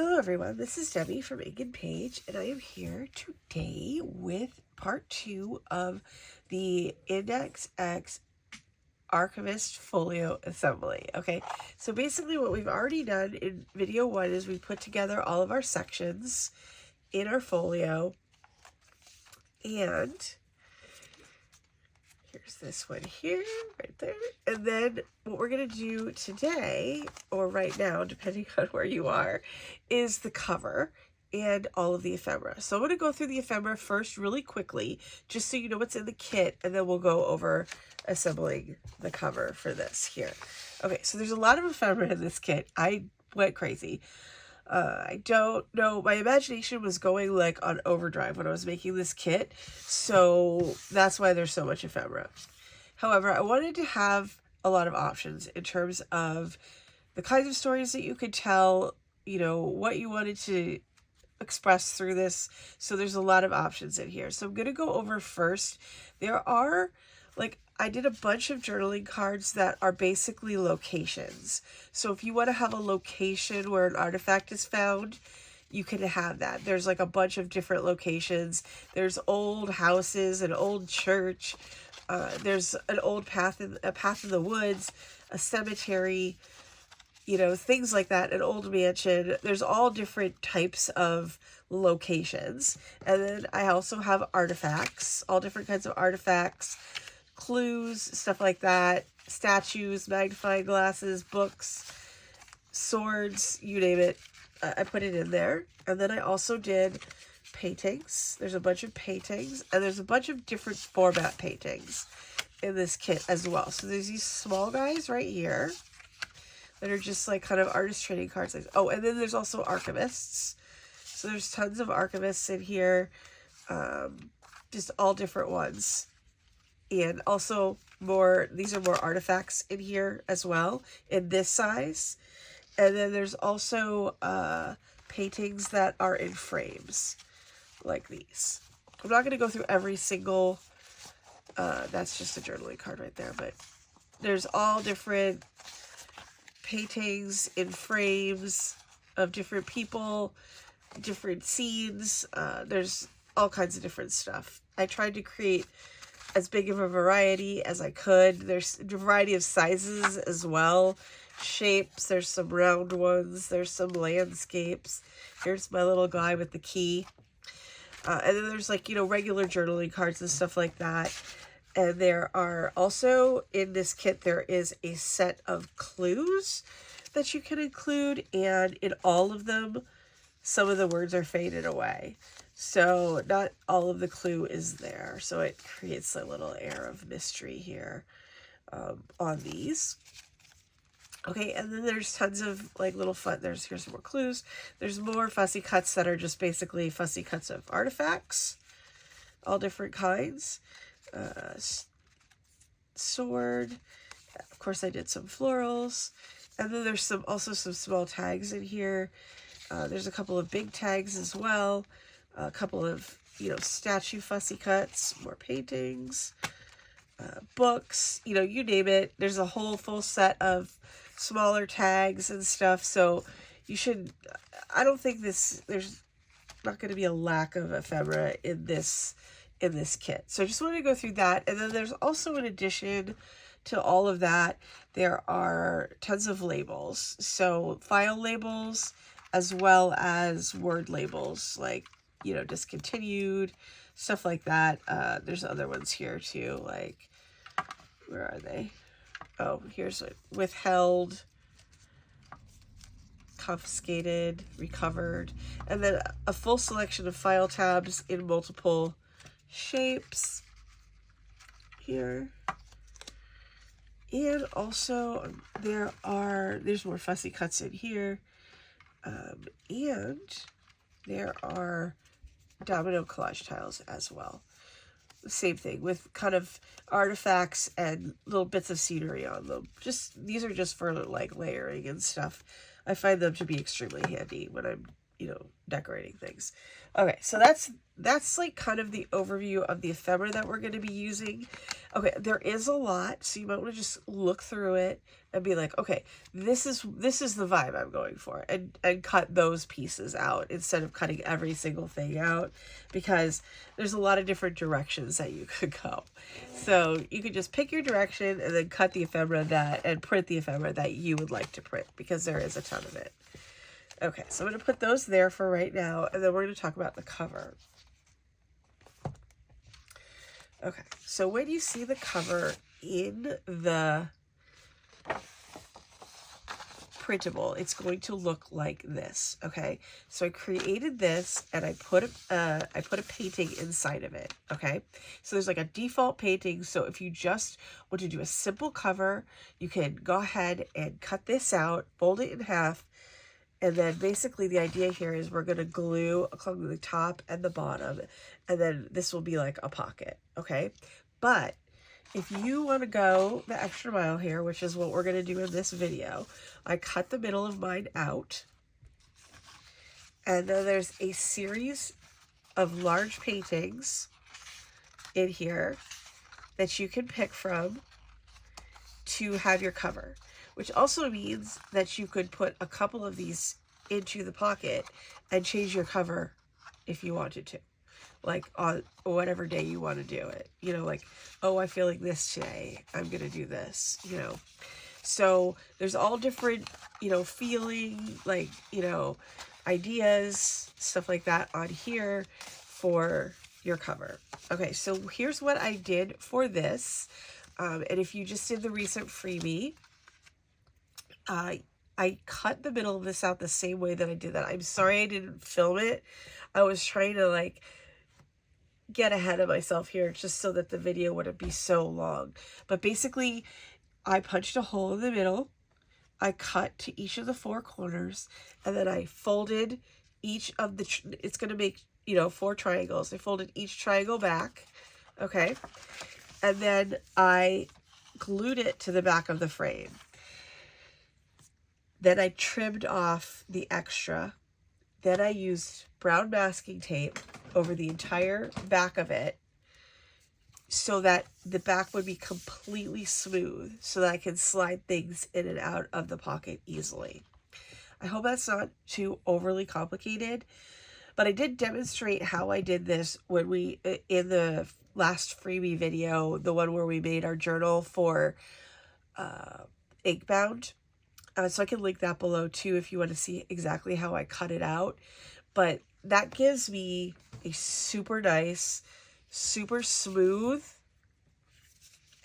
Hello everyone, this is Debbie from Ink and Page, and I am here today with part 2 of the Index X Archivist folio assembly. Okay, so basically what we've already done in video 1 is we put together all of our sections in our folio, and here's this one here, right there. And then what we're going to do today, or right now, depending on where you are, is the cover and all of the ephemera. So I'm going to go through the ephemera first really quickly, just so you know what's in the kit, and then we'll go over assembling the cover for this here. Okay, so there's a lot of ephemera in this kit. I went crazy. I don't know, my imagination was going like on overdrive when I was making this kit, so that's why there's so much ephemera. However, I wanted to have a lot of options in terms of the kinds of stories that you could tell, you know, what you wanted to express through this, so there's a lot of options in here. So I'm going to go over first, there are, like, I did a bunch of journaling cards that are basically locations. So if you want to have a location where an artifact is found, you can have that. There's like a bunch of different locations. There's old houses, an old church. There's an old path in the woods, a cemetery, you know, things like that, an old mansion. There's all different types of locations. And then I also have artifacts, all different kinds of artifacts, clues, stuff like that, statues, magnifying glasses, books, swords, you name it. I put it in there. And then I also did paintings. There's a bunch of paintings, and there's a bunch of different format paintings in this kit as well. So there's these small guys right here that are just like kind of artist trading cards. Oh, and then there's also archivists. So there's tons of archivists in here, just all different ones. And also these are more artifacts in here as well, in this size. And then there's also paintings that are in frames, like these. I'm not going to go through every single, that's just a journaling card right there, but there's all different paintings in frames of different people, different scenes. There's all kinds of different stuff. I tried to create as big of a variety as I could. There's a variety of sizes as well, shapes. There's some round ones, there's some landscapes. Here's my little guy with the key, and then there's, like, you know, regular journaling cards and stuff like that. And there are also, in this kit, there is a set of clues that you can include, and in all of them, some of the words are faded away. So not all of the clue is there. So it creates a little air of mystery here on these. Okay, and then there's tons of like little fun. Here's some more clues. There's more fussy cuts that are just basically fussy cuts of artifacts, all different kinds. Sword. Of course, I did some florals, and then there's also some small tags in here. There's a couple of big tags as well. A couple of, you know, statue fussy cuts, more paintings, books, you know, you name it. There's a whole full set of smaller tags and stuff. So you should, I don't think there's not going to be a lack of ephemera in this kit. So I just wanted to go through that. And then there's also, in addition to all of that, there are tons of labels. So file labels, as well as word labels, like, you know, discontinued, stuff like that. There's other ones here too, like, where are they? Oh, here's it. Withheld, confiscated, recovered, and then a full selection of file tabs in multiple shapes here. And also there's more fussy cuts in here, and there are domino collage tiles as well. The same thing with kind of artifacts and little bits of scenery on them. These are just for like layering and stuff. I find them to be extremely handy when I'm you know, decorating things. Okay, so that's like kind of the overview of the ephemera that we're going to be using. Okay, there is a lot, so you might want to just look through it and be like, okay, this is the vibe I'm going for, and cut those pieces out instead of cutting every single thing out, because there's a lot of different directions that you could go. So you could just pick your direction and then cut the ephemera and print the ephemera that you would like to print, because there is a ton of it. Okay, so I'm going to put those there for right now, and then we're going to talk about the cover. Okay, so when you see the cover in the printable, it's going to look like this. Okay, so I created this and I put a painting inside of it. Okay, so there's like a default painting. So if you just want to do a simple cover, you can go ahead and cut this out, fold it in half, and then basically the idea here is we're going to glue along the top and the bottom, and then this will be like a pocket. Okay, but if you want to go the extra mile here, which is what we're going to do in this video, I cut the middle of mine out. And then there's a series of large paintings in here that you can pick from to have your cover, which also means that you could put a couple of these into the pocket and change your cover if you wanted to. Like on whatever day you want to do it, you know, like, oh, I feel like this today, I'm going to do this, you know. So there's all different, you know, feeling, like, you know, ideas, stuff like that on here for your cover. Okay, so here's what I did for this. And if you just did the recent freebie, I cut the middle of this out the same way that I did that. I'm sorry I didn't film it. I was trying to like get ahead of myself here just so that the video wouldn't be so long. But basically, I punched a hole in the middle, I cut to each of the four corners, and then I folded each of the, it's going to make, you know, 4 triangles. I folded each triangle back, okay? And then I glued it to the back of the frame. Then I trimmed off the extra. Then I used brown masking tape over the entire back of it so that the back would be completely smooth so that I can slide things in and out of the pocket easily. I hope that's not too overly complicated, but I did demonstrate how I did this when we, in the last freebie video, the one where we made our journal for ink bound. So I can link that below too if you want to see exactly how I cut it out. But that gives me a super nice, super smooth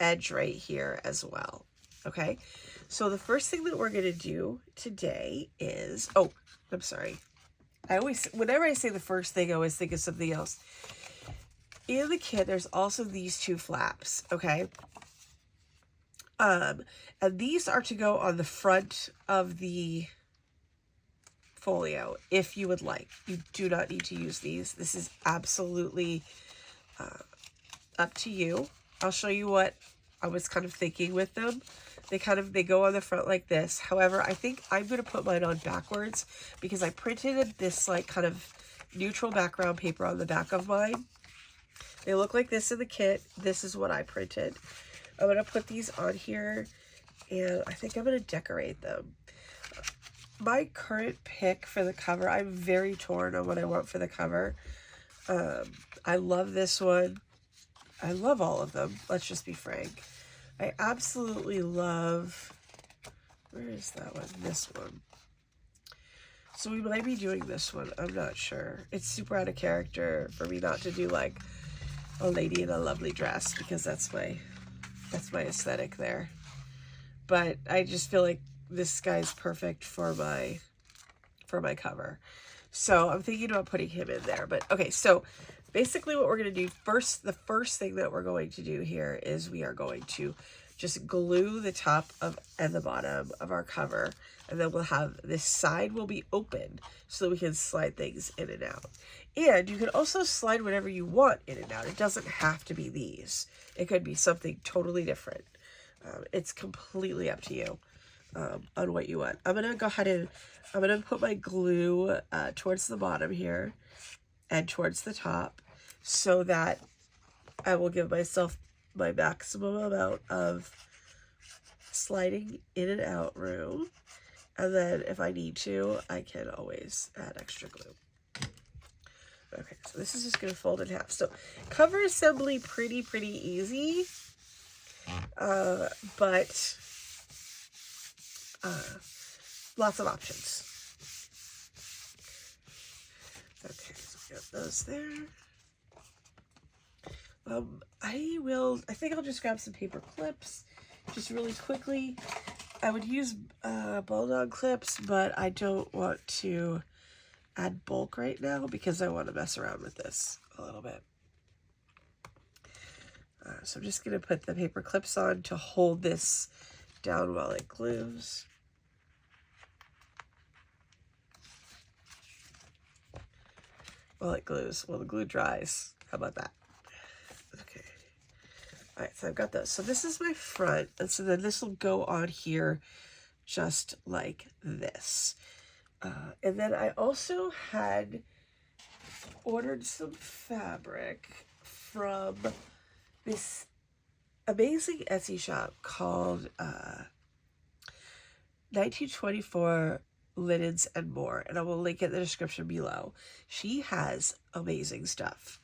edge right here as well. Okay, so the first thing that we're going to do today is, oh, I'm sorry. Whenever I say the first thing, I always think of something else. In the kit, there's also these 2 flaps, okay? And these are to go on the front of the folio if you would like. You do not need to use these. This is absolutely up to you. I'll show you what I was kind of thinking with them. They go on the front like this. However, I think I'm going to put mine on backwards because I printed this like kind of neutral background paper on the back of mine. They look like this in the kit. This is what I printed. I'm going to put these on here, and I think I'm going to decorate them. My current pick for the cover, I'm very torn on what I want for the cover. I love this one. I love all of them. Let's just be frank. I absolutely love, where is that one? This one. So we might be doing this one. I'm not sure. It's super out of character for me not to do like a lady in a lovely dress because that's my aesthetic there. But I just feel like this guy's perfect for my cover. So I'm thinking about putting him in there. But okay, so basically what we're going to do first, the first thing that we're going to do here is we are going to just glue the top of and the bottom of our cover, and then we'll have this side will be open so that we can slide things in and out. And you can also slide whatever you want in and out. It doesn't have to be these. It could be something totally different. It's completely up to you. on what you want. I'm going to go ahead and I'm going to put my glue towards the bottom here and towards the top so that I will give myself my maximum amount of sliding in and out room. And then if I need to, I can always add extra glue. Okay, so this is just going to fold in half. So cover assembly, pretty easy. But lots of options. Okay, so we got those there. I think I'll just grab some paper clips just really quickly. I would use bulldog clips, but I don't want to add bulk right now because I want to mess around with this a little bit. So I'm just going to put the paper clips on to hold this down while it glues. While it glues, while the glue dries. How about that? Okay. All right, so I've got those. So this is my front, and so then this will go on here just like this. And then I also had ordered some fabric from this amazing Etsy shop called 1924 Linens and More, and I will link it in the description below. She has amazing stuff.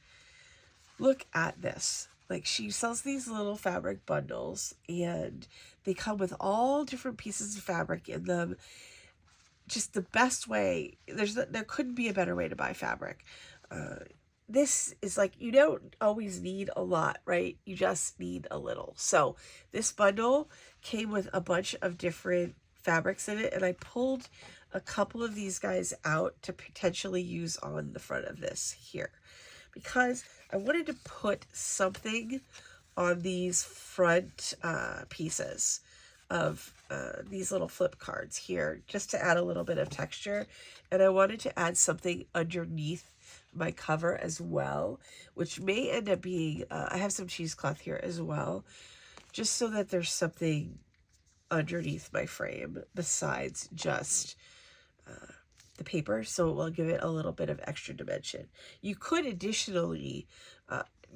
Look at this. Like, she sells these little fabric bundles, and they come with all different pieces of fabric in them. Just the best way. There couldn't be a better way to buy fabric. This is like, you don't always need a lot, right? You just need a little. So this bundle came with a bunch of different fabrics in it, and I pulled a couple of these guys out to potentially use on the front of this here, because I wanted to put something on these front pieces of these little flip cards here, just to add a little bit of texture. And I wanted to add something underneath my cover as well, which may end up being, I have some cheesecloth here as well, just so that there's something underneath my frame besides just the paper, so it will give it a little bit of extra dimension. You could additionally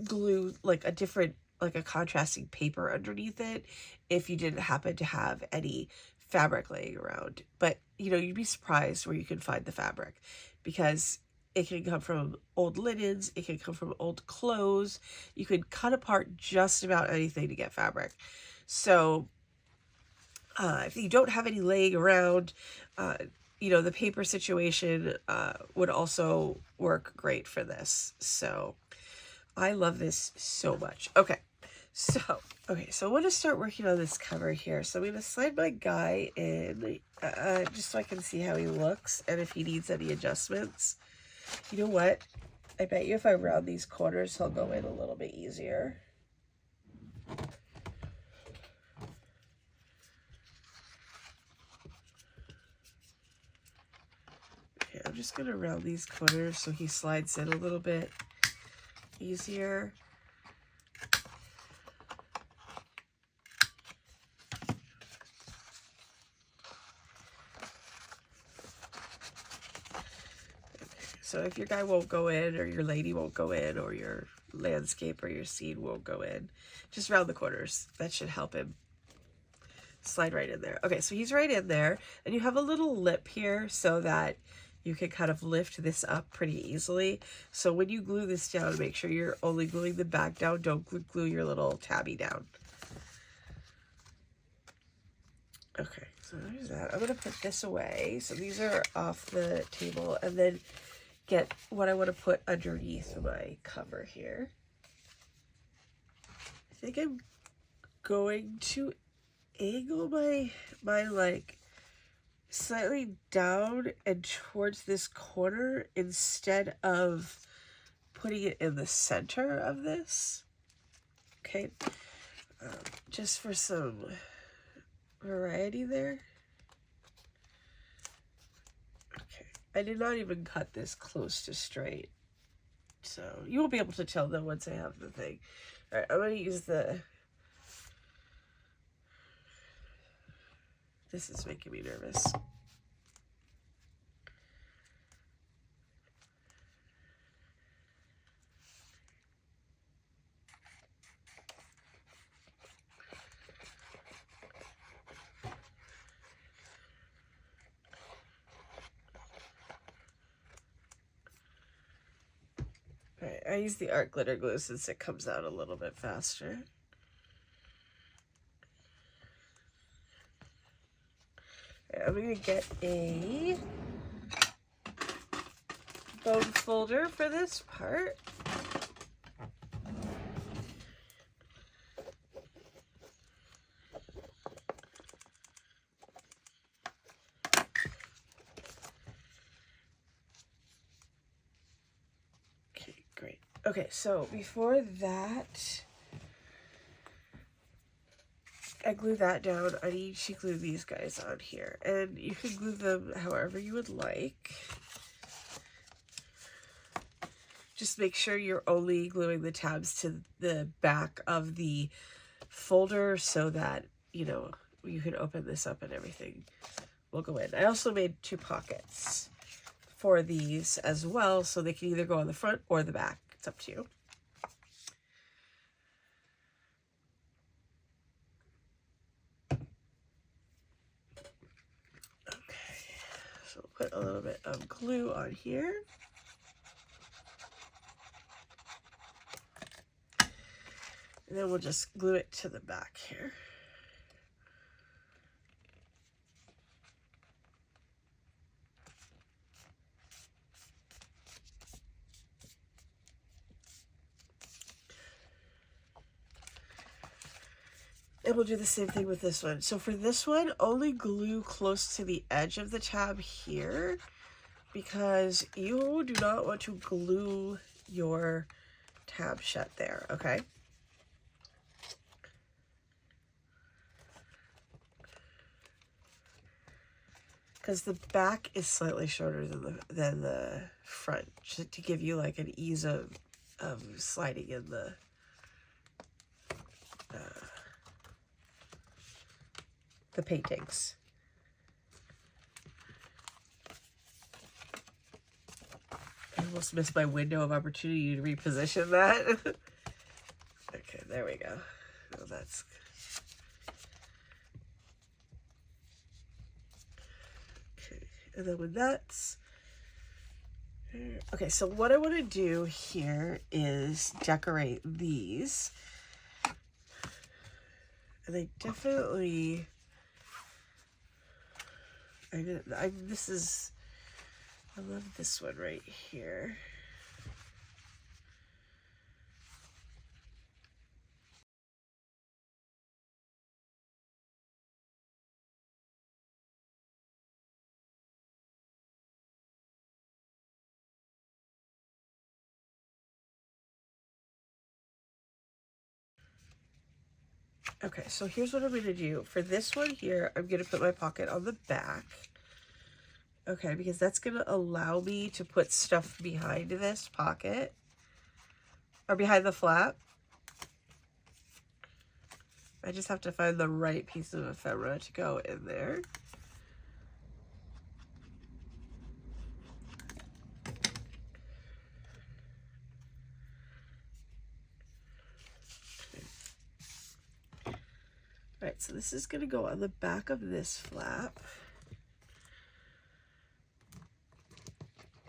glue like a contrasting paper underneath it if you didn't happen to have any fabric laying around. But, you know, you'd be surprised where you can find the fabric, because it can come from old linens, it can come from old clothes. You can cut apart just about anything to get fabric. So if you don't have any laying around, you know, the paper situation would also work great for this. So I love this so much. Okay, so I want to start working on this cover here. So I'm going to slide my guy in just so I can see how he looks and if he needs any adjustments. You know what? I bet you if I round these corners, he'll go in a little bit easier. Okay, I'm just going to round these corners so he slides in a little bit easier. So if your guy won't go in, or your lady won't go in, or your landscape or your scene won't go in, just round the corners. That should help him slide right in there. Okay, so he's right in there, and you have a little lip here so that you can kind of lift this up pretty easily. So when you glue this down, make sure you're only gluing the back down. Don't glue your little tabby down. Okay, so there's that. I'm going to put this away. So these are off the table, and then get what I want to put underneath my cover here. I think I'm going to angle my like slightly down and towards this corner instead of putting it in the center of this. Okay, just for some variety there. Okay, I did not even cut this close to straight, so you won't be able to tell though once I have the thing. All right, I'm going to use the This is making me nervous. Alright, I use the art glitter glue since it comes out a little bit faster. I'm going to get a bone folder for this part. Okay, great. Okay, so before that, I glue that down. I need to glue these guys on here. And you can glue them however you would like. Just make sure you're only gluing the tabs to the back of the folder so that, you know, you can open this up and everything will go in. I also made 2 pockets for these as well, so they can either go on the front or the back. It's up to you. So we'll put a little bit of glue on here. And then we'll just glue it to the back here. And we'll do the same thing with this one. So for this one, only glue close to the edge of the tab here, because you do not want to glue your tab shut there, okay? Because the back is slightly shorter than the front, just to give you like an ease of sliding in the paintings. I almost missed my window of opportunity to reposition that. Okay, there we go. Well, that's okay. And then when that's okay, so what I want to do here is decorate these. And I definitely I love this one right here. Okay, so here's what I'm going to do. For this one here, I'm going to put my pocket on the back. Okay, because that's going to allow me to put stuff behind this pocket. Or behind the flap. I just have to find the right piece of ephemera to go in there. Alright, so this is going to go on the back of this flap.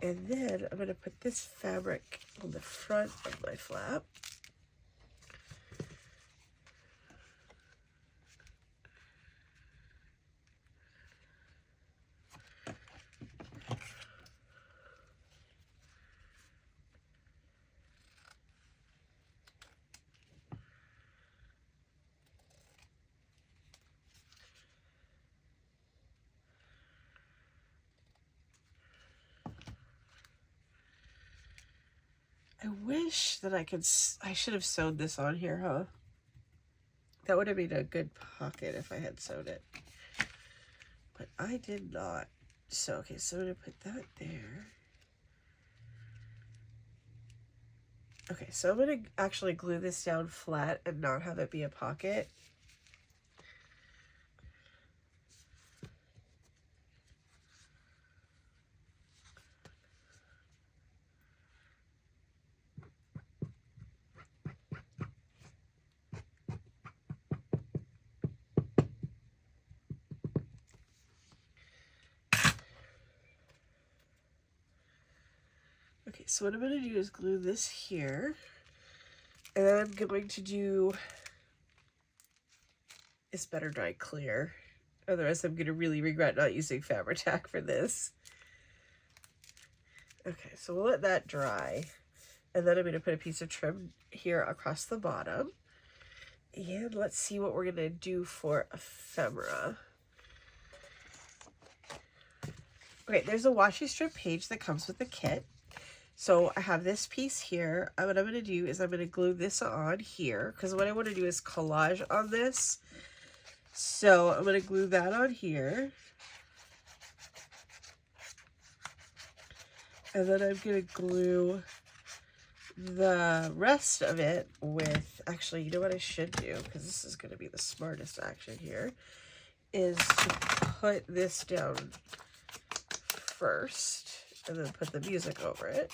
And then I'm going to put this fabric on the front of my flap. I wish that I should have sewed this on here, huh? That would have been a good pocket if I had sewed it. But I did not. So, okay, so I'm going to put that there. Okay, so I'm going to actually glue this down flat and not have it be a pocket. Okay, so what I'm going to do is glue this here. And then I'm going to do, it's better dry clear. Otherwise I'm going to really regret not using Fabri-Tac for this. Okay, so we'll let that dry. And then I'm going to put a piece of trim here across the bottom. And let's see what we're going to do for ephemera. Okay, there's a washi strip page that comes with the kit. So I have this piece here. What I'm going to do is I'm going to glue this on here, because what I want to do is collage on this. So I'm going to glue that on here. And then I'm going to glue the rest of it with, actually, you know what I should do, because this is going to be the smartest action here, is to put this down first and then put the music over it.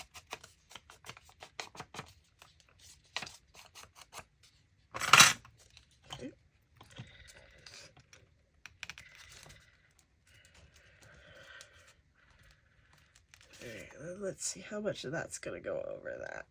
Okay. All right, then let's see how much of that's going to go over that.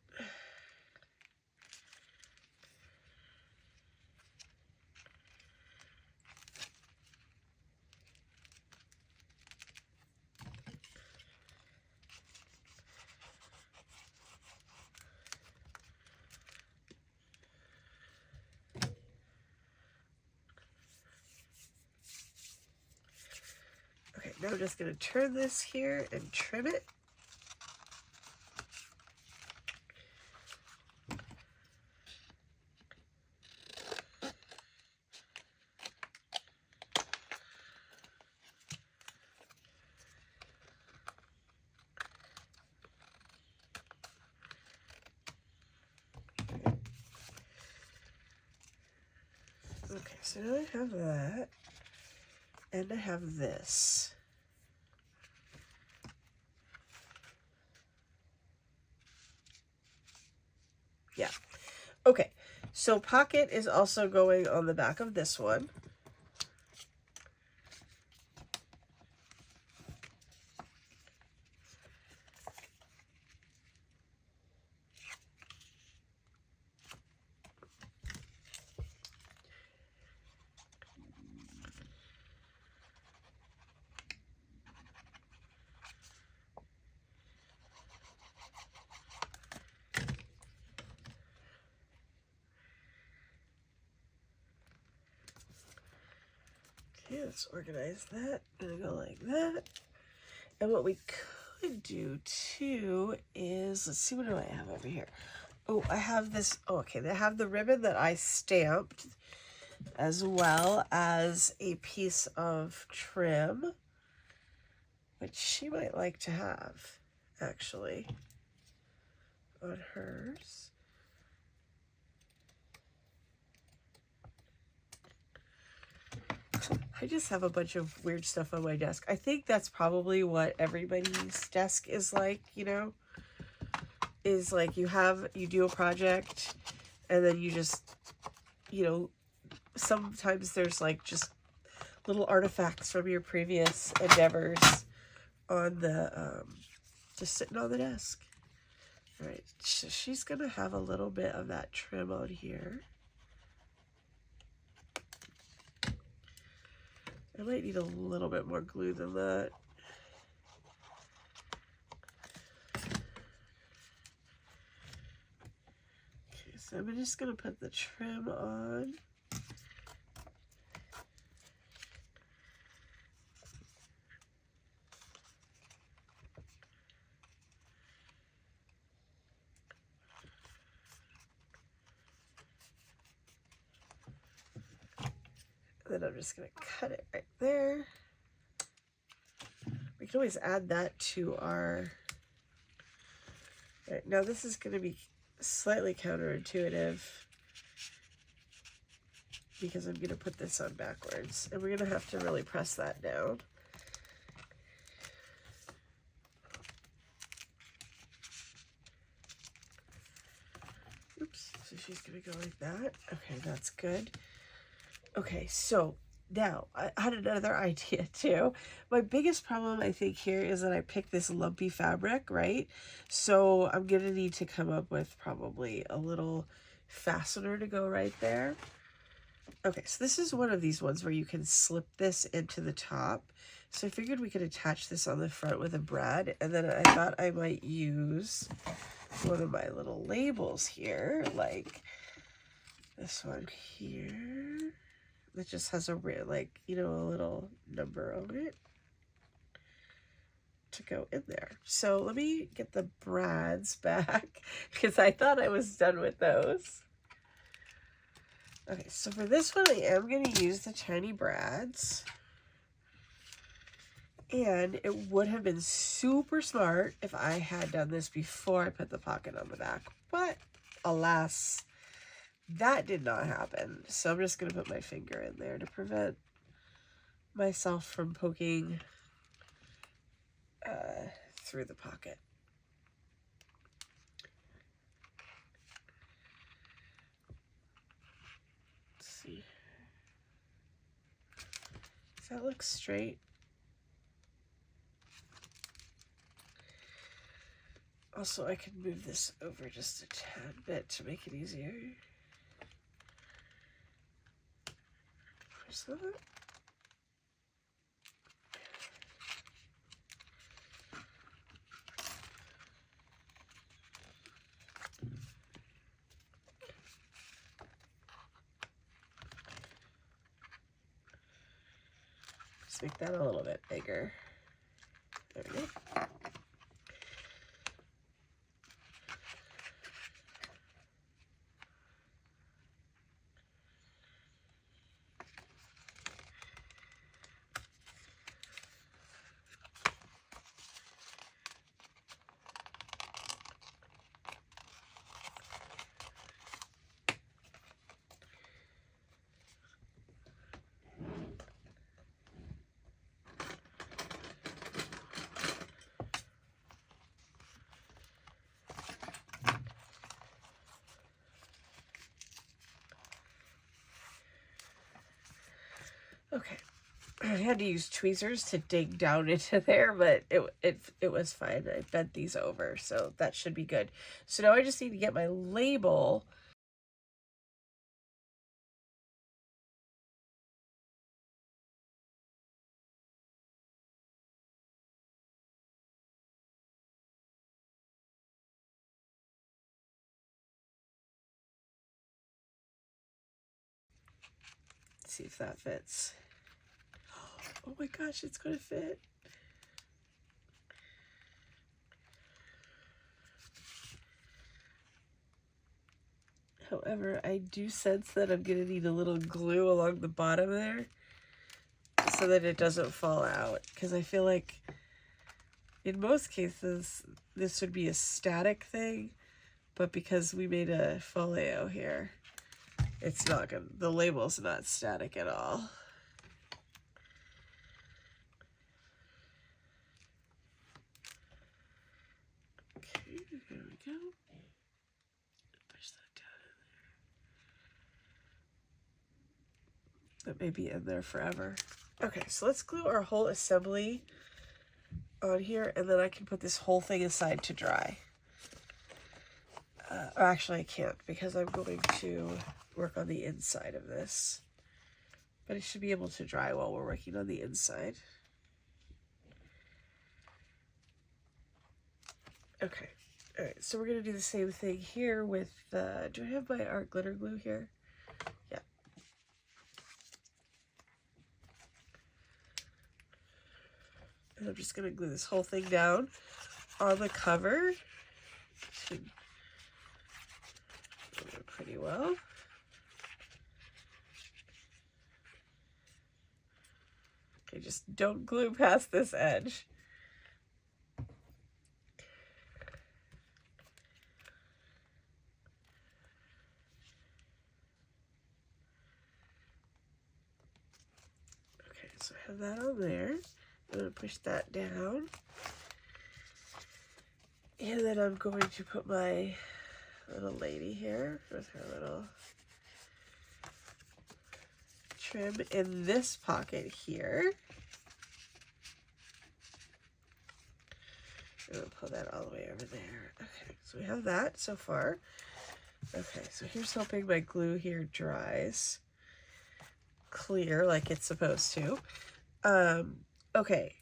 Okay, now I'm just going to turn this here and trim it. Okay, so now I have that, and I have this. Yeah. Okay, so pocket is also going on the back of this one. Okay, let's organize that. Gonna go like that. And what we could do too is, let's see, what do I have over here? Oh, I have this, oh, okay, I have the ribbon that I stamped, as well as a piece of trim, which she might like to have, actually, on hers. I just have a bunch of weird stuff on my desk. I think that's probably what everybody's desk is like, you know, is like you do a project and then you just, you know, sometimes there's like just little artifacts from your previous endeavors on the, just sitting on the desk. All right, so she's gonna have a little bit of that trim on here. I might need a little bit more glue than that. Okay, so I'm just gonna put the trim on. Then I'm just going to cut it right there. We can always add that to our... All right, now this is going to be slightly counterintuitive because I'm going to put this on backwards. And we're going to have to really press that down. Oops, so she's going to go like that. Okay, that's good. Okay, so Now, I had another idea too. My biggest problem, I think, here is that I picked this lumpy fabric, right? So I'm going to need to come up with probably a little fastener to go right there. Okay, so this is one of these ones where you can slip this into the top. So I figured we could attach this on the front with a brad, and then I thought I might use one of my little labels here, like this one here, that just has a, like, you know, a little number on it to go in there. So let me get the brads back because I thought I was done with those. Okay, so for this one, I am going to use the tiny brads. And it would have been super smart if I had done this before I put the pocket on the back. But alas, that did not happen. So I'm just going to put my finger in there to prevent myself from poking through the pocket. Let's see. Does that look straight? Also, I can move this over just a tad bit to make it easier. Push that. Let's make that a little bit bigger. There we go. Okay, I had to use tweezers to dig down into there, but it was fine. I bent these over, so that should be good. So now I just need to get my label. Let's see if that fits. Oh my gosh, it's gonna fit. However, I do sense that I'm gonna need a little glue along the bottom there so that it doesn't fall out, because I feel like in most cases this would be a static thing, but because we made a folio here, it's not gonna, the label's not static at all. Okay, there we go. Push that down in there. That may be in there forever. Okay, so let's glue our whole assembly on here, and then I can put this whole thing aside to dry. Or actually I can't, because I'm going to work on the inside of this. But it should be able to dry while we're working on the inside. Okay, alright, so we're going to do the same thing here with, do I have my art glitter glue here? Yeah. And I'm just going to glue this whole thing down on the cover. Should do pretty well. Okay, just don't glue past this edge. Okay, so I have that on there. I'm going to push that down. And then I'm going to put my little lady here with her little trim in this pocket here. I'm going to pull that all the way over there. Okay, so we have that so far. Okay, so here's hoping my glue here dries clear like it's supposed to. Okay,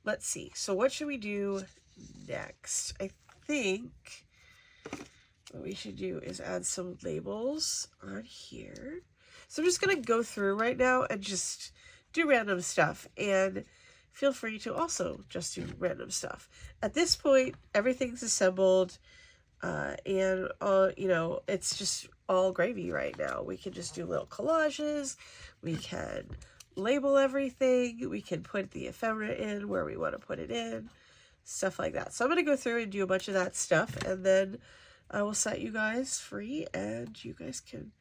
let's see. So what should we do next? I think what we should do is add some labels on here. So I'm just going to go through right now and just do random stuff, and feel free to also just do random stuff. At this point, everything's assembled, and you know, it's just all gravy right now. We can just do little collages, we can label everything, we can put the ephemera in where we want to put it in, stuff like that. So I'm going to go through and do a bunch of that stuff, and then I will set you guys free, and you guys can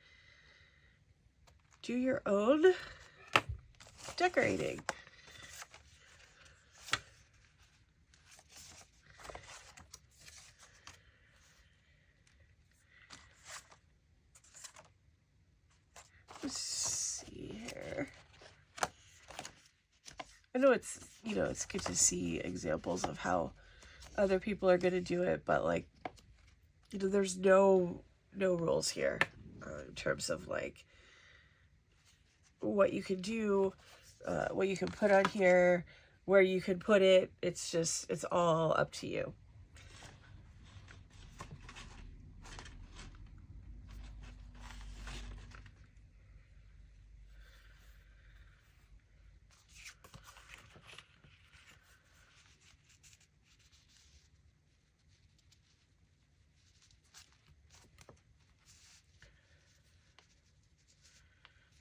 do your own decorating. Let's see here. I know it's, you know, it's good to see examples of how other people are going to do it, but like, you know, there's no rules here in terms of like what you can do, what you can put on here, where you can put it. It's just, it's all up to you.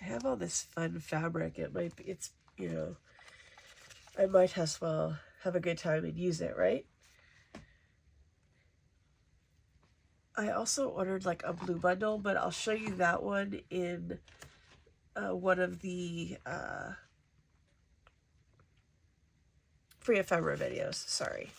I have all this fun fabric. It might be, it's, you know, I might as well have a good time and use it, right? I also ordered like a blue bundle, but I'll show you that one in one of the free ephemera videos. Sorry.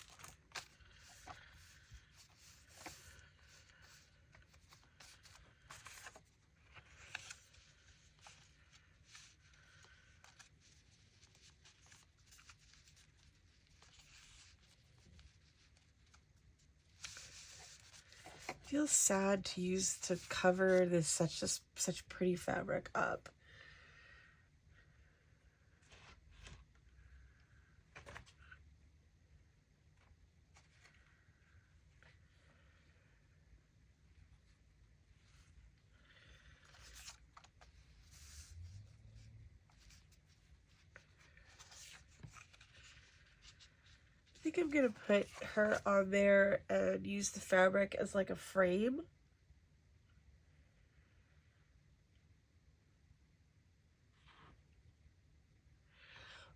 Feels sad to cover this such pretty fabric up. I think I'm gonna put her on there and use the fabric as like a frame.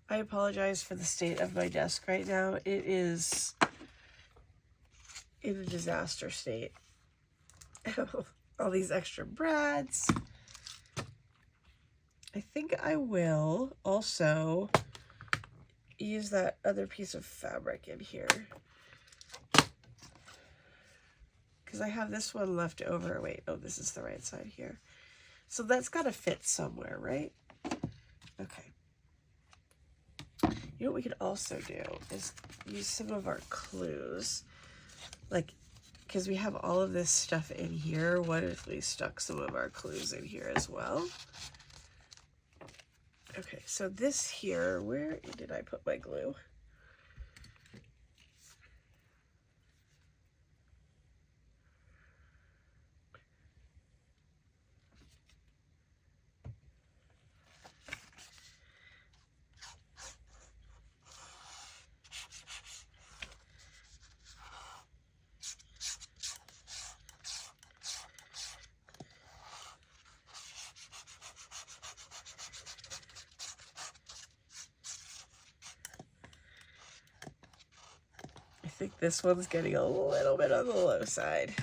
I apologize for the state of my desk right now. It is in a disaster state. All these extra brads. I think I will also use that other piece of fabric in here, because I have this one left over. Wait, oh, this is the right side here. So that's got to fit somewhere, right? Okay. You know what we could also do is use some of our clues. Like, because we have all of this stuff in here, what if we stuck some of our clues in here as well? Okay, so this here, where did I put my glue? I think this one's getting a little bit on the low side.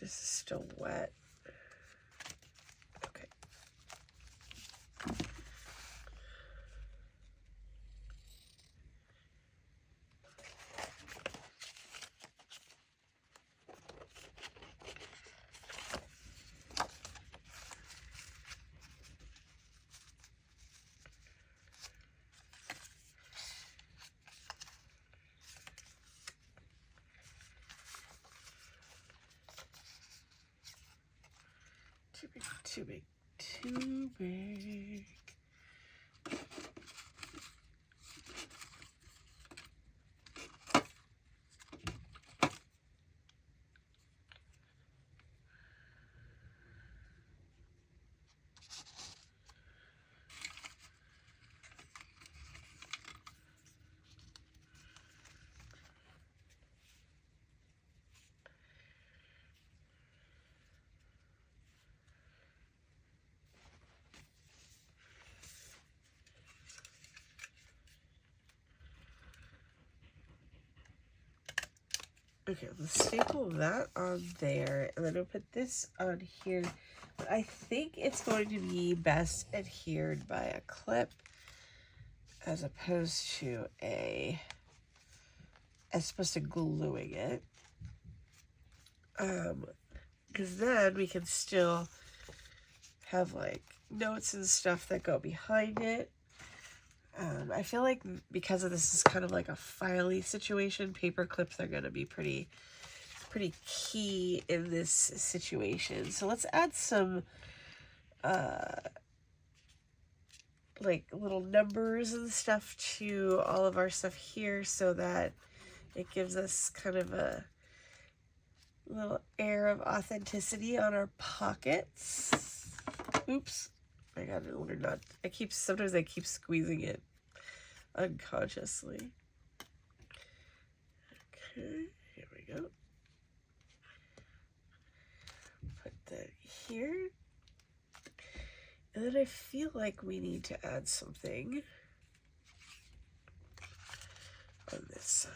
This is still wet. Okay. Too big, too big, too big. Okay, let's staple that on there, and then I'll put this on here. But I think it's going to be best adhered by a clip as opposed to as opposed to gluing it. Because then we can still have like notes and stuff that go behind it. I feel like because of this is kind of like a filey situation, paper clips are going to be pretty key in this situation. So let's add some like little numbers and stuff to all of our stuff here so that it gives us kind of a little air of authenticity on our pockets. Oops. I gotta learn not. Sometimes I keep squeezing it unconsciously. Okay, here we go. Put that here. And then I feel like we need to add something on this side.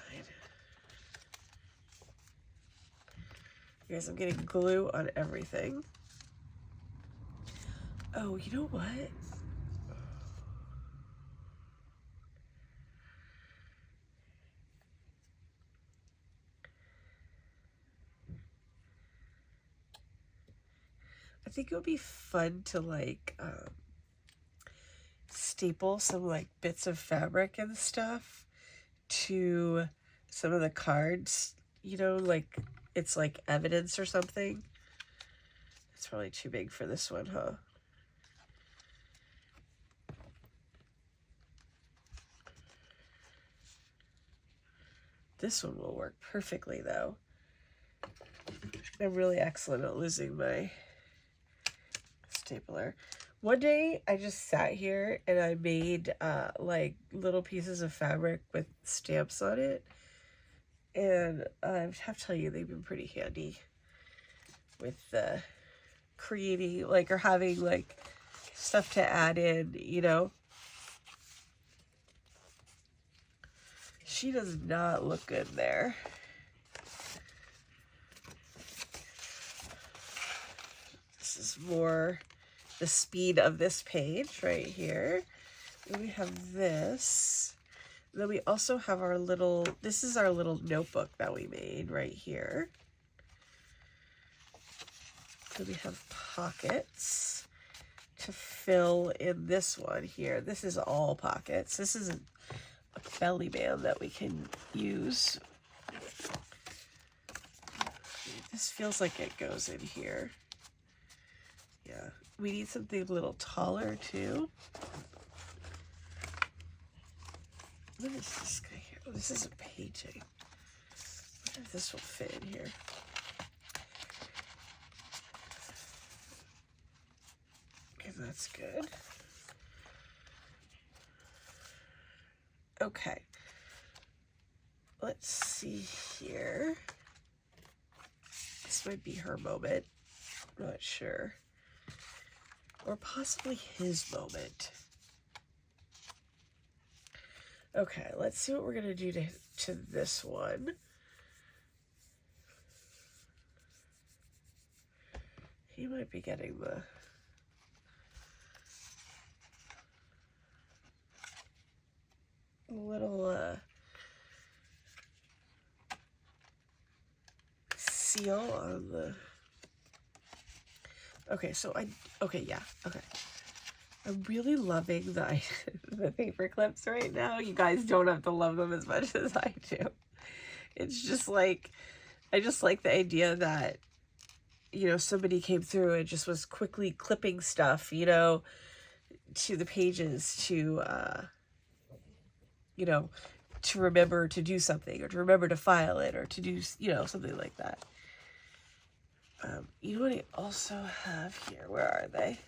Guys, I'm getting glue on everything. Oh, you know what? I think it would be fun to like staple some like bits of fabric and stuff to some of the cards, you know, like it's like evidence or something. It's probably too big for this one, huh? This one will work perfectly though. I'm really excellent at losing my stapler. One day I just sat here and I made like little pieces of fabric with stamps on it, and I have to tell you they've been pretty handy with creating like or having like stuff to add in, you know. She does not look good there. This is more the speed of this page right here. Then we have this. Then we also have our little, this is our little notebook that we made right here. Then we have pockets to fill in this one here. This is all pockets. This isn't a belly band that we can use. This feels like it goes in here. Yeah, we need something a little taller too. What is this guy here? Oh, this is a painting. I wonder if this will fit in here. Okay, that's good. Okay. Let's see here. This might be her moment. I'm not sure. Or possibly his moment. Okay, let's see what we're going to do to this one. He might be getting the little seal on the... Okay, so okay, yeah, okay. I'm really loving the paper clips right now. You guys don't have to love them as much as I do. It's just like, I just like the idea that, you know, somebody came through and just was quickly clipping stuff, you know, to the pages to, you know, to remember to do something, or to remember to file it, or to do, you know, something like that. You know what I also have here? Where are they?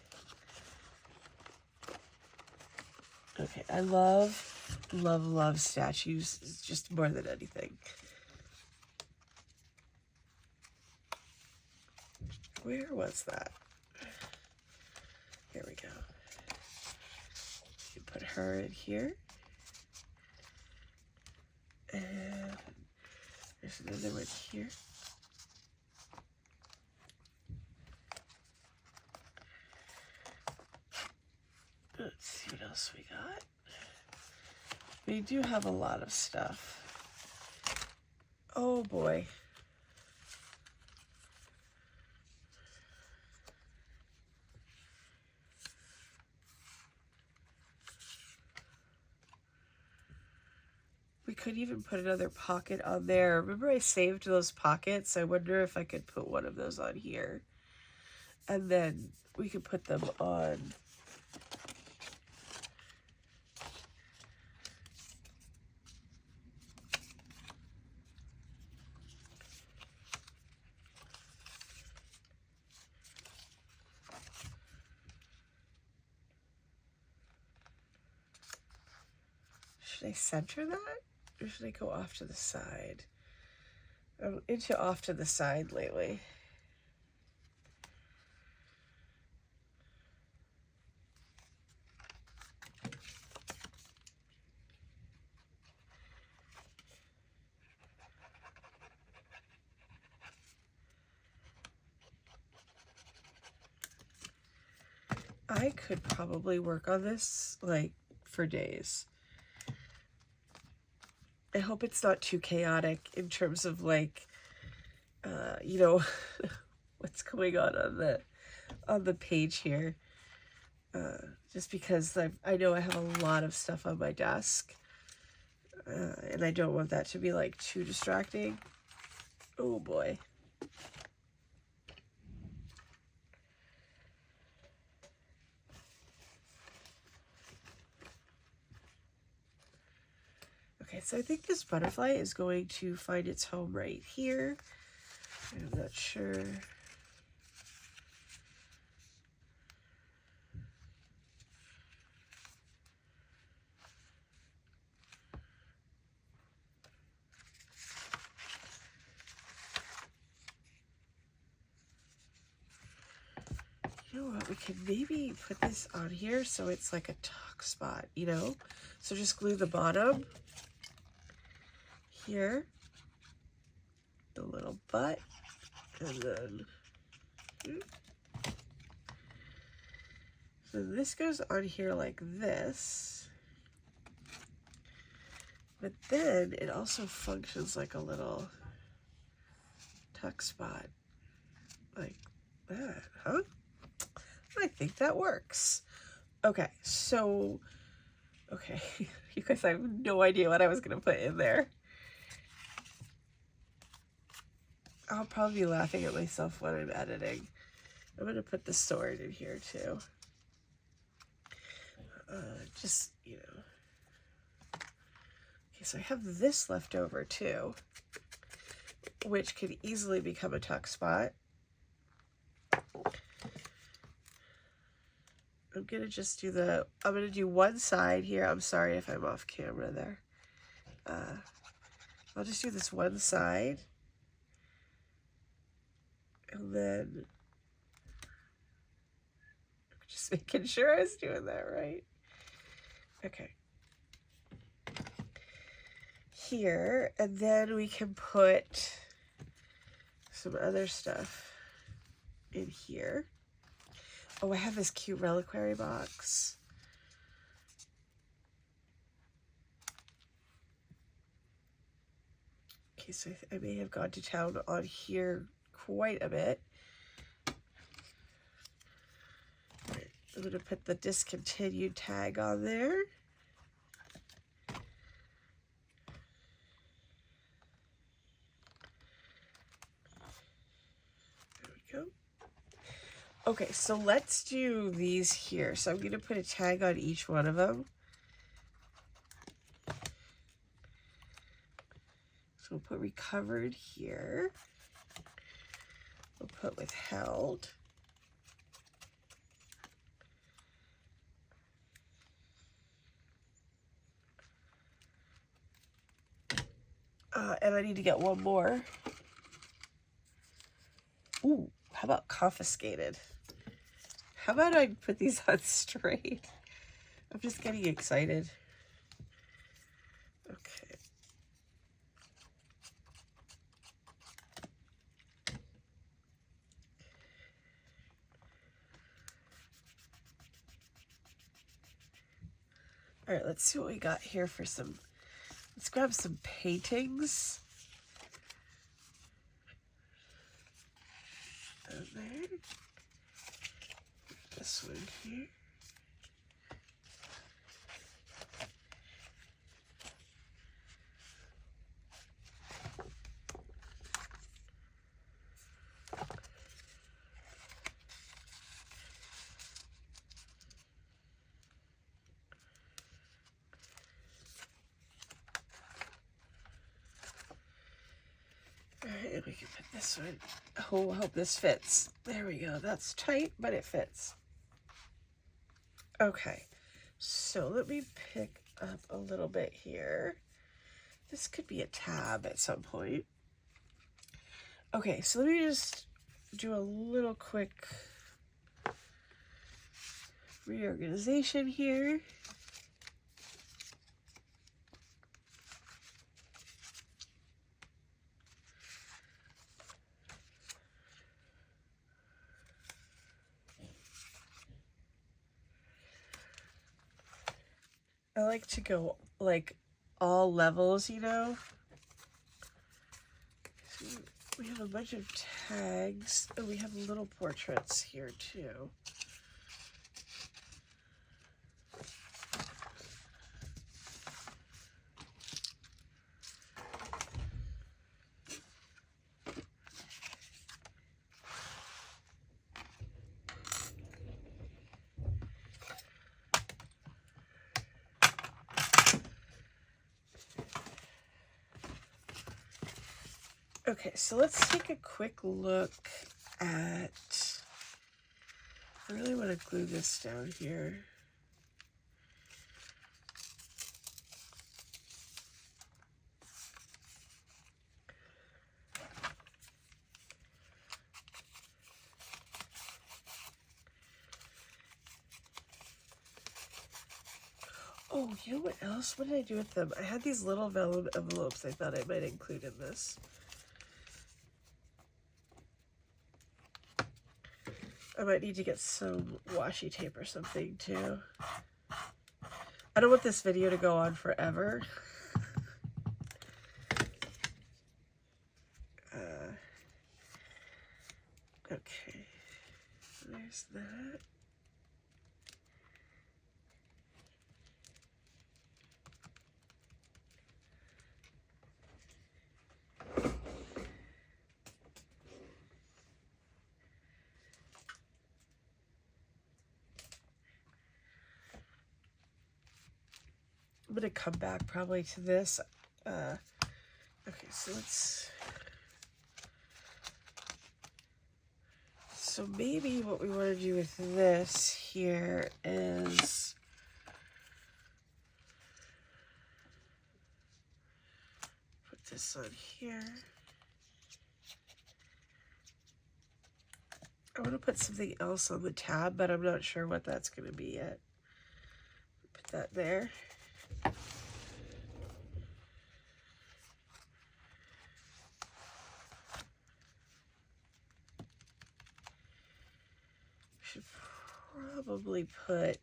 Okay, I love, love, love statues just more than anything. Where was that? Here we go. You put her in here. And there's another one here. Let's see what else we got. We do have a lot of stuff. Oh boy. We could even put another pocket on there. Remember I saved those pockets? I wonder if I could put one of those on here. And then we could put them on... Should I center that? Or should I go off to the side? I'm into off to the side lately. I could probably work on this, like, for days. I hope it's not too chaotic in terms of, like, you know, what's going on the page here. Just because I know I have a lot of stuff on my desk. And I don't want that to be, like, too distracting. Oh, boy. Okay, so I think this butterfly is going to find its home right here. I'm not sure. You know what, we could maybe put this on here so it's like a tuck spot, you know? So just glue the bottom here, the little butt, and then so this goes on here like this, but then it also functions like a little tuck spot like that, huh? I think that works. Okay, so okay, you guys, I have no idea what I was gonna put in there. I'll probably be laughing at myself when I'm editing. I'm gonna put the sword in here too. Just, you know. Okay, so I have this left over too, which could easily become a tuck spot. I'm gonna just do I'm gonna do one side here. I'm sorry if I'm off camera there. I'll just do this one side. And then, just making sure I was doing that right. Okay. Here, and then we can put some other stuff. in here. Oh, I have this cute reliquary box. Okay, so I may have gone to town on here quite a bit. Right, I'm going to put the discontinued tag on there. There we go. Okay, so let's do these here. So I'm going to put a tag on each one of them. So we'll put recovered here. We'll put withheld. And I need to get one more. Ooh, how about confiscated? How about I put these on straight? I'm just getting excited. Okay. All right, let's see what we got here for some. Let's grab some paintings. Down there. This one here. Alright, and we can put this one. Oh, I hope this fits. There we go. That's tight, but it fits. Okay, so let me pick up a little bit here. This could be a tab at some point. Okay, so let me just do a little quick reorganization here. I like to go like all levels, you know. So we have a bunch of tags, and we have little portraits here too. Okay, so let's take a quick look at, I really want to glue this down here. Oh, you know what else? What did I do with them? I had these little vellum envelopes I thought I might include in this. I might need to get some washi tape or something too. I don't want this video to go on forever. Okay, there's that. I'm gonna come back probably to this. Okay, so let's. So maybe what we want to do with this here is put this on here. I want to put something else on the tab, but I'm not sure what that's going to be yet. Put that there. probably put,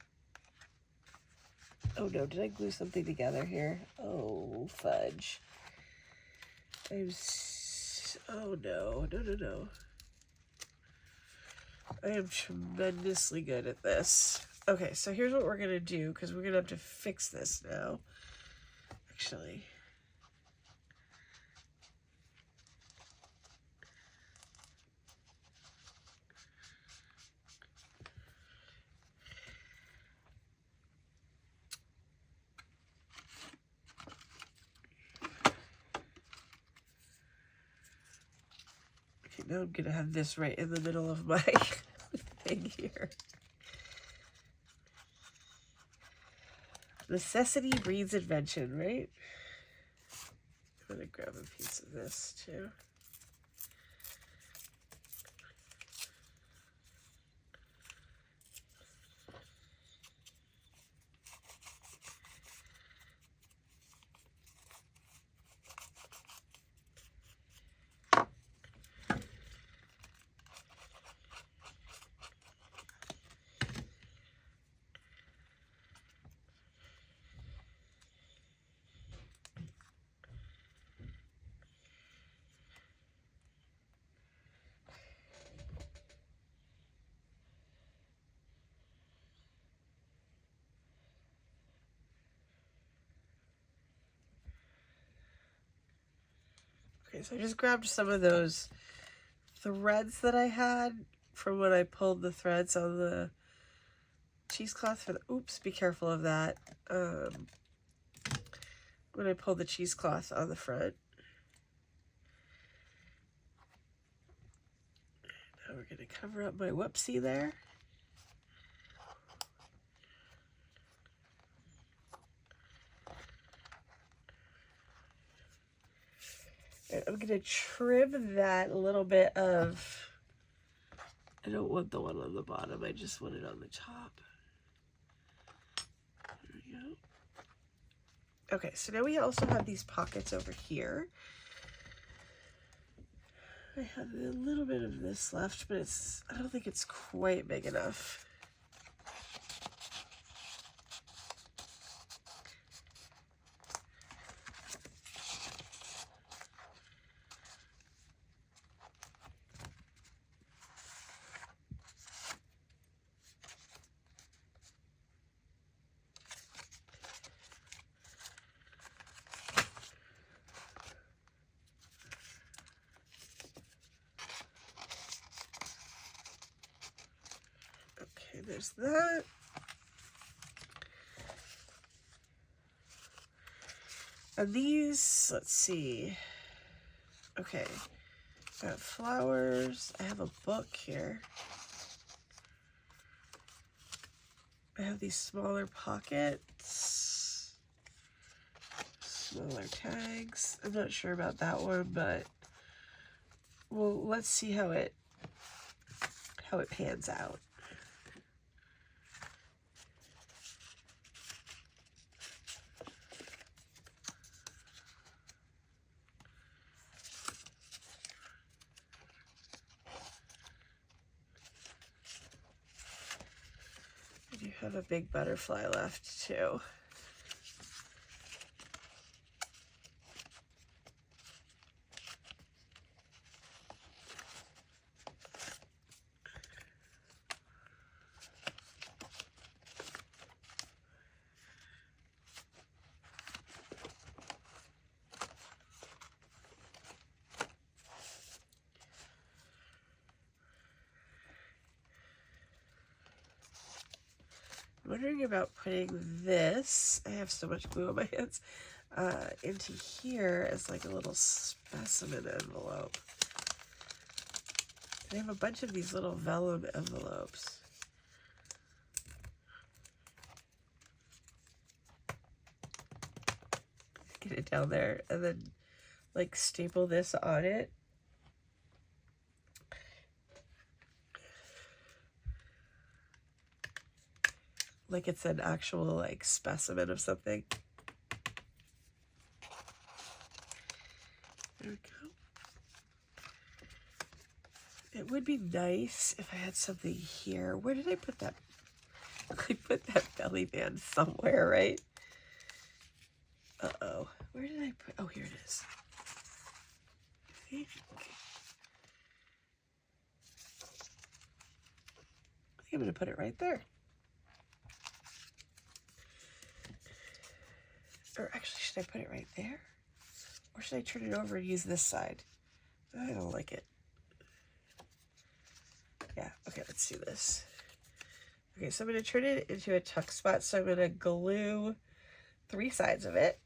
oh no, did I glue something together here? Oh, fudge. Oh no, no. I am tremendously good at this. Okay, so here's what we're gonna do, because we're gonna have to fix this now. Actually. Okay, now I'm gonna have this right in the middle of my thing here. Necessity breeds invention, right? I'm gonna grab a piece of this too. Okay, so I just grabbed some of those threads that I had from when I pulled the threads on the cheesecloth for the, oops, be careful of that. When I pulled the cheesecloth on the front. Now we're gonna cover up my whoopsie there. And I'm gonna trim that little bit of, I don't want the one on the bottom, I just want it on the top. There we go. Okay, so now we also have these pockets over here. I have a little bit of this left, but I don't think it's quite big enough. There's that. And these, let's see. Okay, I got flowers. I have a book here. I have these smaller pockets, smaller tags. I'm not sure about that one, but well, let's see how it pans out. I do have a big butterfly left too. I'm wondering about putting this, I have so much glue on my hands, into here as like a little specimen envelope. I have a bunch of these little vellum envelopes. Get it down there and then like staple this on it. Like it's an actual like specimen of something. There we go. It would be nice if I had something here. Where did I put that? I put that belly band somewhere, right? Uh-oh. Where did I put? Oh, here it is. I think I'm going to put it right there. Or actually, should I put it right there? Or should I turn it over and use this side? I don't like it. Yeah, okay, let's do this. Okay, so I'm going to turn it into a tuck spot. So I'm going to glue 3 sides of it.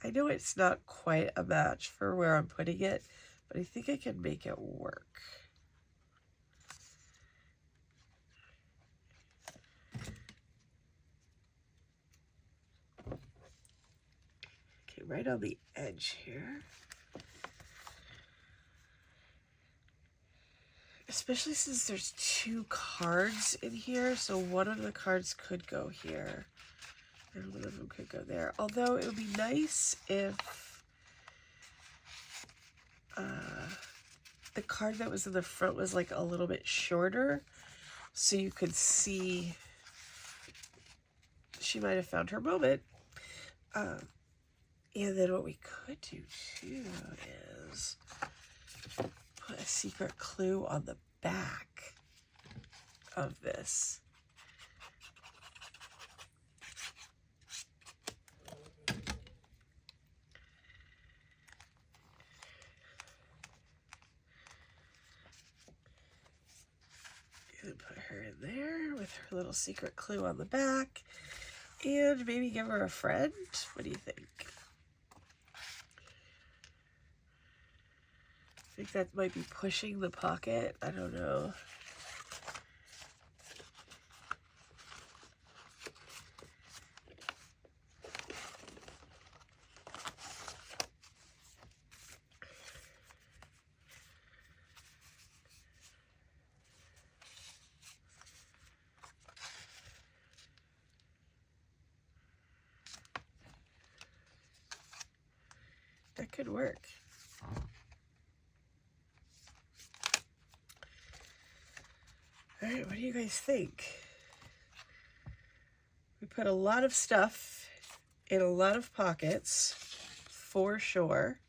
I know it's not quite a match for where I'm putting it, but I think I can make it work. Okay, right on the edge here. Especially since there's 2 cards in here, so one of the cards could go here, and one of them could go there. Although it would be nice if the card that was in the front was like a little bit shorter, so you could see she might have found her moment. And then what we could do too is put a secret clue on the back of this. And put her in there with her little secret clue on the back. And maybe give her a friend. What do you think? I think that might be pushing the pocket. I don't know. That could work. All right, what do you guys think? We put a lot of stuff in a lot of pockets, for sure.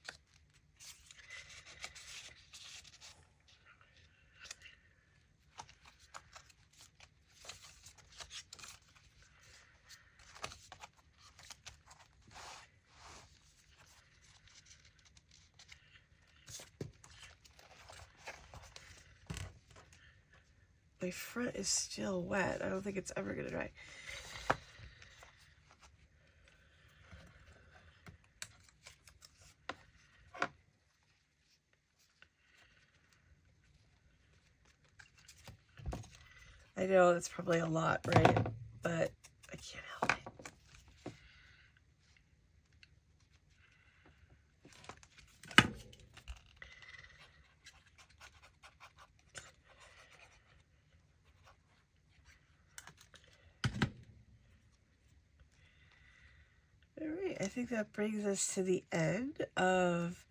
My front is still wet. I don't think it's ever gonna dry. I know it's probably a lot, right? But I can't help it. All right, I think that brings us to the end of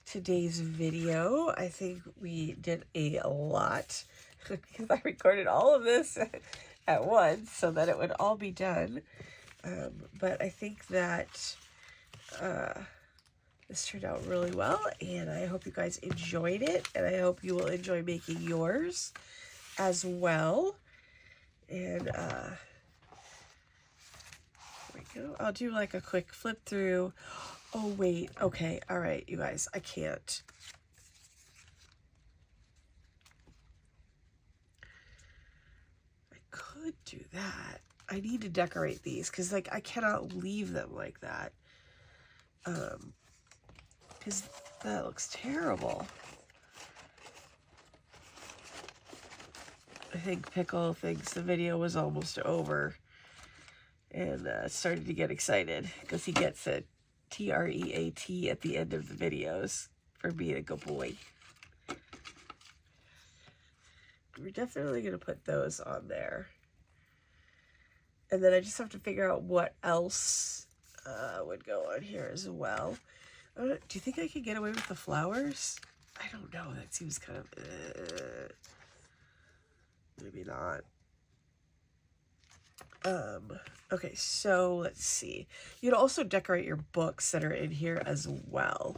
today's video. I think we did a lot because I recorded all of this at once so that it would all be done. But I think that this turned out really well, and I hope you guys enjoyed it, and I hope you will enjoy making yours as well. And there we go. I'll do like a quick flip through. Oh, wait. Okay. All right, you guys. I can't. I could do that. I need to decorate these because, like, I cannot leave them like that. Because that looks terrible. I think Pickle thinks the video was almost over and started to get excited because he gets a TREAT at the end of the videos for being a good boy. We're definitely going to put those on there. And then I just have to figure out what else would go on here as well. Do you think I could get away with the flowers? I don't know. That seems kind of, maybe not. Okay, so let's see. You'd also decorate your books that are in here as well.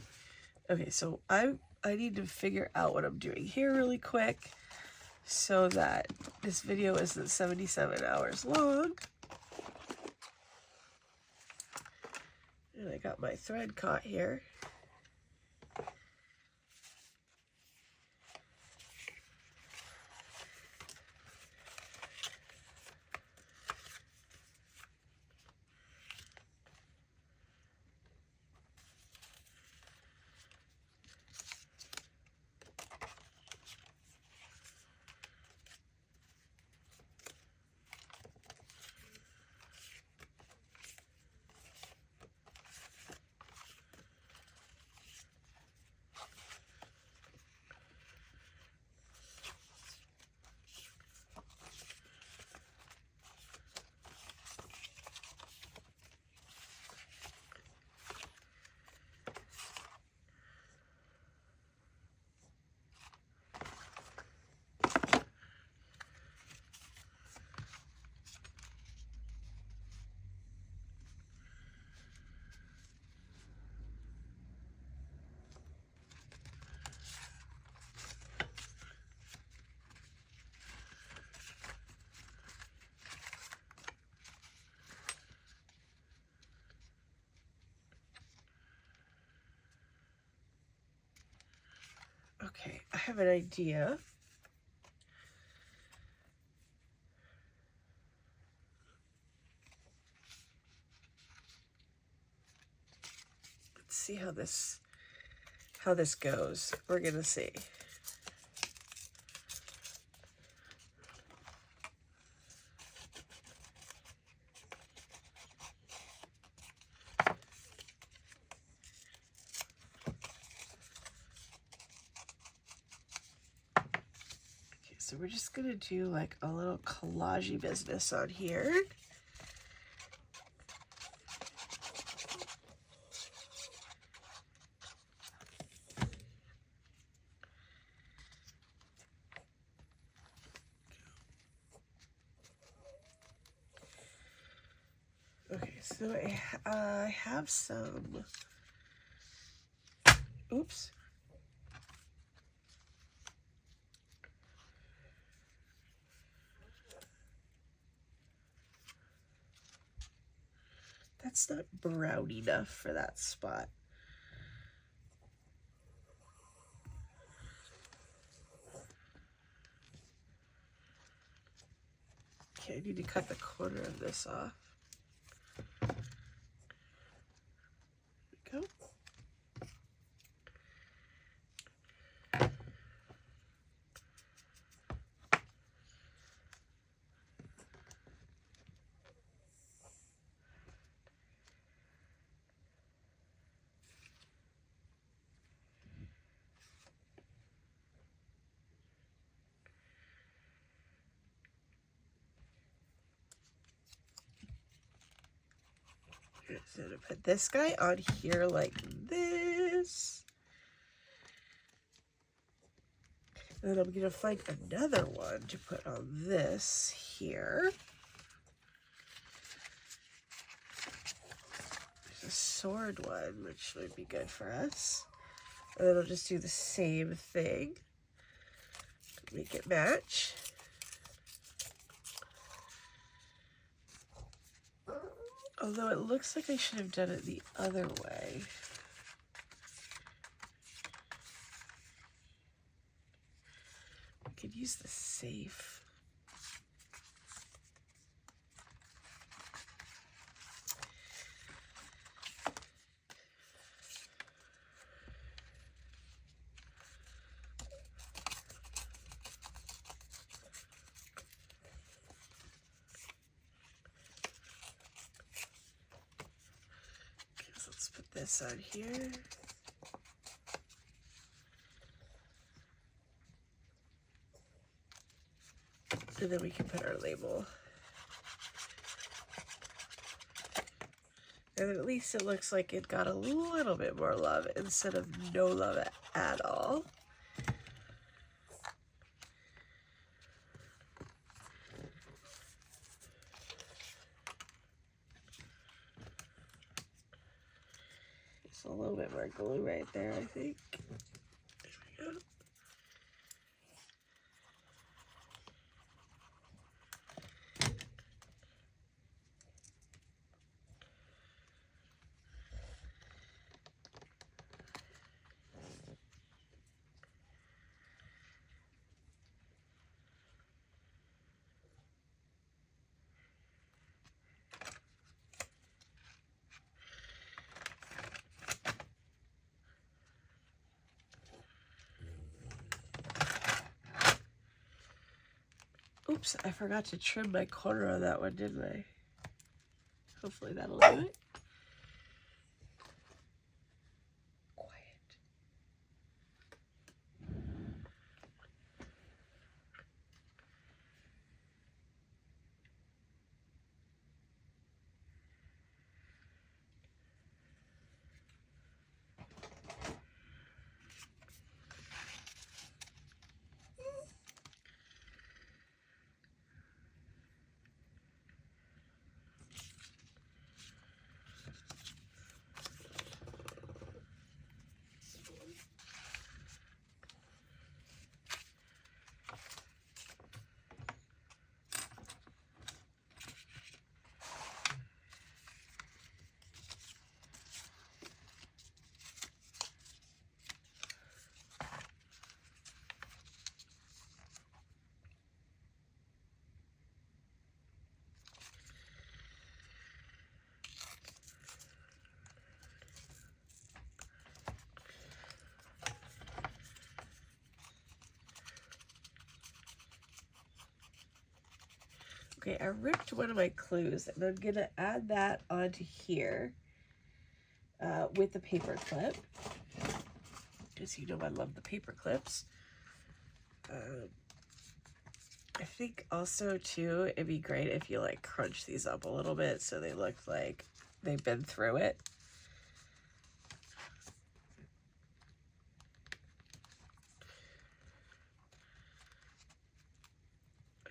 Okay, so I need to figure out what I'm doing here really quick so that this video isn't 77 hours long. And I got my thread caught here. Okay, I have an idea. Let's see how this goes. We're gonna see. So we're just gonna do like a little collage-y business on here. Okay, so I have some, oops. That's not brown enough for that spot. Okay, I need to cut the corner of this off. There we go. So I'm gonna put this guy on here like this. And then I'm gonna find another one to put on this here. There's a sword one, which would be good for us. And then I'll just do the same thing. Make it match. Although it looks like I should have done it the other way. I could use the safe. This on here. And then we can put our label. And then at least it looks like it got a little bit more love instead of no love at all. So a little bit more glue right there, I think. There we go. Oops, I forgot to trim my corner on that one, didn't I? Hopefully that'll do it. Okay, I ripped one of my clues, and I'm going to add that onto here with the paper clip, because you know I love the paper clips. I think also, too, it'd be great if you, like, crunch these up a little bit so they look like they've been through it.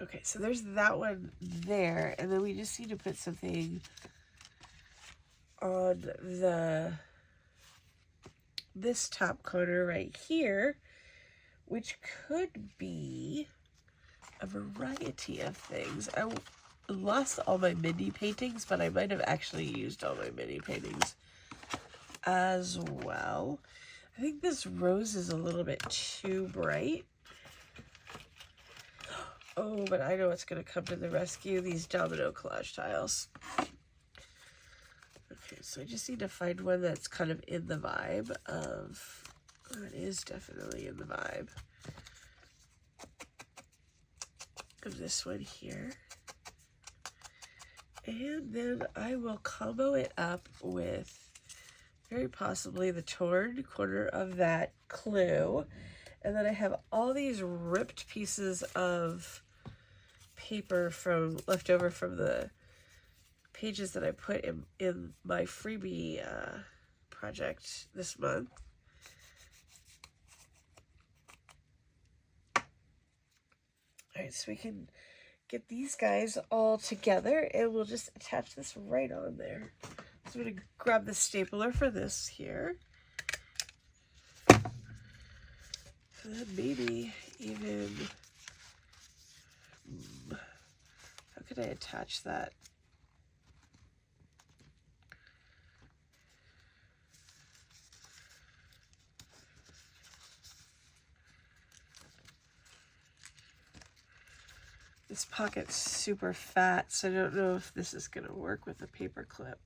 Okay, so there's that one there, and then we just need to put something on this top corner right here, which could be a variety of things. I lost all my mini paintings, but I might have actually used all my mini paintings as well. I think this rose is a little bit too bright. Oh, but I know what's going to come to the rescue, these domino collage tiles. Okay, so I just need to find one that's kind of in the vibe of, oh, it is definitely in the vibe of this one here. And then I will combo it up with very possibly the torn corner of that clue. And then I have all these ripped pieces of paper from left over from the pages that I put in my freebie project this month. All right, so we can get these guys all together, and we'll just attach this right on there. So I'm going to grab the stapler for this here. And then maybe even, how could I attach that? This pocket's super fat, so I don't know if this is going to work with a paper clip.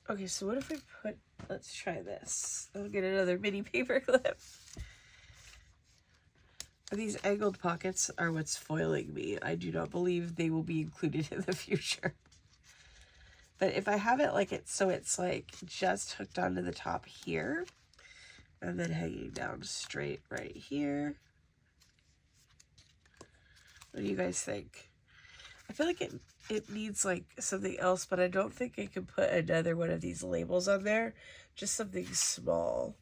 Okay, so what if we put let's try this. I'll get another mini paper clip. These angled pockets are what's foiling me. I do not believe they will be included in the future. But if I have it like it, so it's like just hooked onto the top here and then hanging down straight right here. What do you guys think? I feel like it needs like something else, but I don't think I can put another one of these labels on there. Just something small.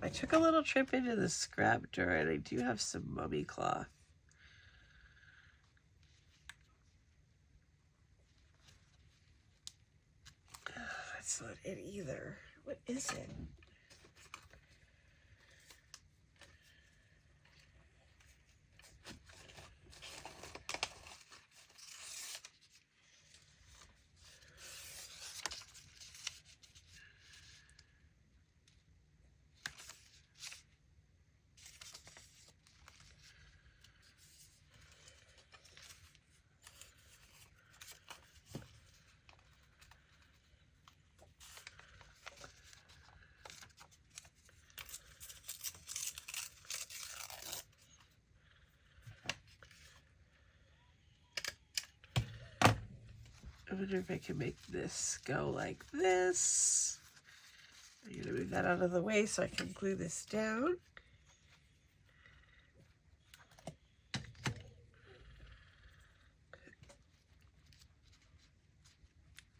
I took a little trip into the scrap drawer and I do have some mummy cloth. That's not it either. What is it? I wonder if I can make this go like this. I'm going to move that out of the way so I can glue this down.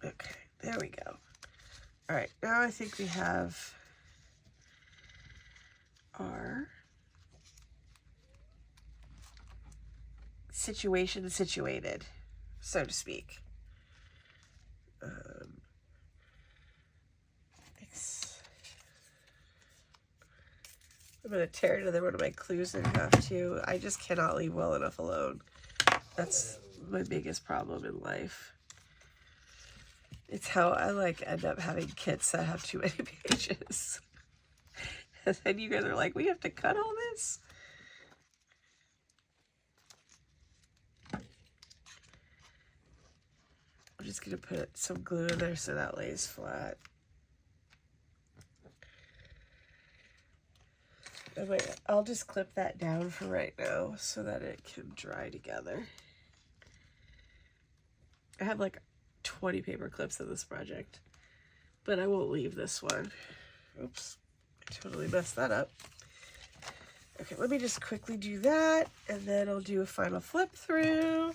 Okay, there we go. All right, now I think we have our situation situated, so to speak. I'm going to tear another one of my clues in half too. I just cannot leave well enough alone. That's my biggest problem in life. It's how I like end up having kits that have too many pages. And then you guys are like, we have to cut all this? I'm just going to put some glue in there so that lays flat. And wait, I'll just clip that down for right now so that it can dry together. I have like 20 paper clips in this project, but I won't leave this one. Oops, I totally messed that up. Okay, let me just quickly do that, and then I'll do a final flip through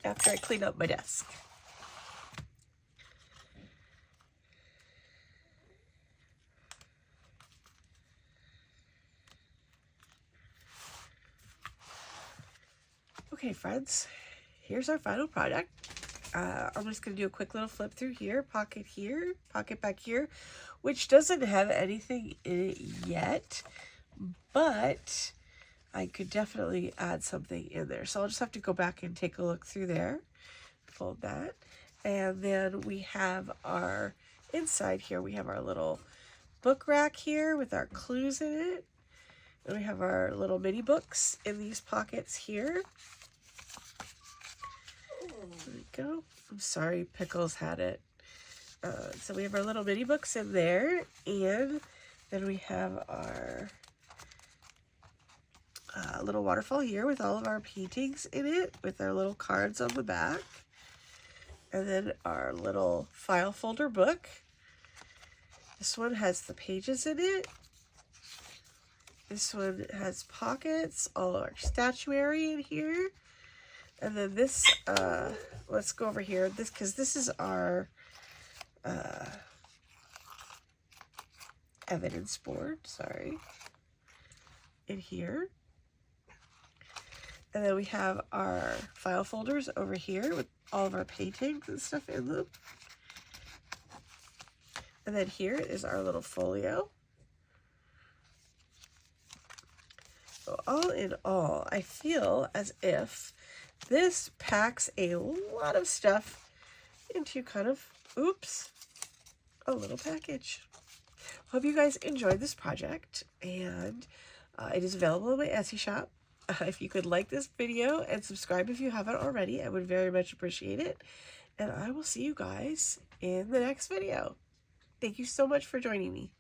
after I clean up my desk. Okay, friends, here's our final product. I'm just going to do a quick little flip through here, pocket back here, which doesn't have anything in it yet, but I could definitely add something in there. So I'll just have to go back and take a look through there, fold that, and then we have our inside here, we have our little book rack here with our clues in it, and we have our little mini books in these pockets here. There we go. I'm sorry, Pickles had it. So we have our little mini books in there, and then we have our little waterfall here with all of our paintings in it, with our little cards on the back, and then our little file folder book. This one has the pages in it. This one has pockets, all our statuary in here. And then this, let's go over here, because this is our evidence board, sorry, in here. And then we have our file folders over here with all of our paintings and stuff in them. And then here is our little folio. So all in all, I feel as if this packs a lot of stuff into kind of, oops, a little package. Hope you guys enjoyed this project, and it is available in my Etsy shop. If you could like this video and subscribe if you haven't already, I would very much appreciate it. And I will see you guys in the next video. Thank you so much for joining me.